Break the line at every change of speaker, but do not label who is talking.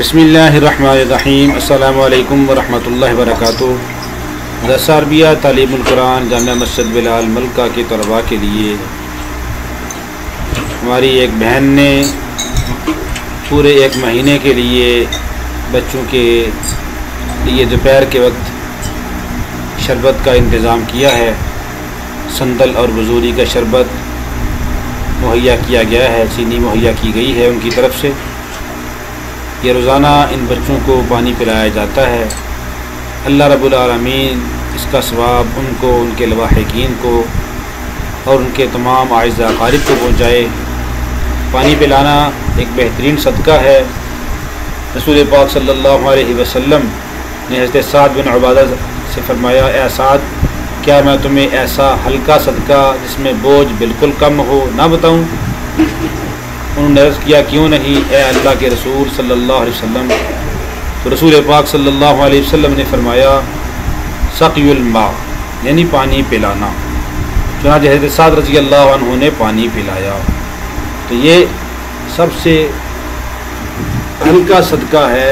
बिस्मिल्लाहिर्रहमानिर्रहीम। अस्सलामु अलैकुम वरहमतुल्लाहि वबरकातुहू। मदरसा अरबिया तालीमुल कुरान जामिया मस्जिद बिलाल मलका के तलबा के लिए हमारी एक बहन ने पूरे एक महीने के लिए बच्चों के लिए दोपहर के वक्त शरबत का इंतज़ाम किया है। संदल और वजूरी का शरबत मुहैया किया गया है, चीनी मुहैया की गई है उनकी तरफ से। ये रोज़ाना इन बच्चों को पानी पिलाया जाता है। अल्लाह रब्बुल आलमीन इसका सवाब उनको, उनके लवाहिकीन को और उनके तमाम आइज़ा अक़ारिब को पहुँचाए। पानी पिलाना एक बेहतरीन सदका है। रसूल पाक सल्लल्लाहु अलैहि वसल्लम ने हज़रत साद बिन उबादा से फरमाया, ए साद, क्या मैं तुम्हें ऐसा हल्का सदका जिसमें बोझ बिल्कुल कम हो ना बताऊँ? उन्होंने अर्ज़ किया, क्यों नहीं ए अल्लाह के रसूल सल्लल्लाहु अलैहि वसल्लम। तो रसूल पाक सल्लल्लाहु अलैहि वसल्लम ने फरमाया, सक़युल मा, यानी पानी पिलाना। चुनांचे हज़रत साद रज़ी अल्लाह अन्हु ने पानी पिलाया। तो ये सबसे हल्का सदका है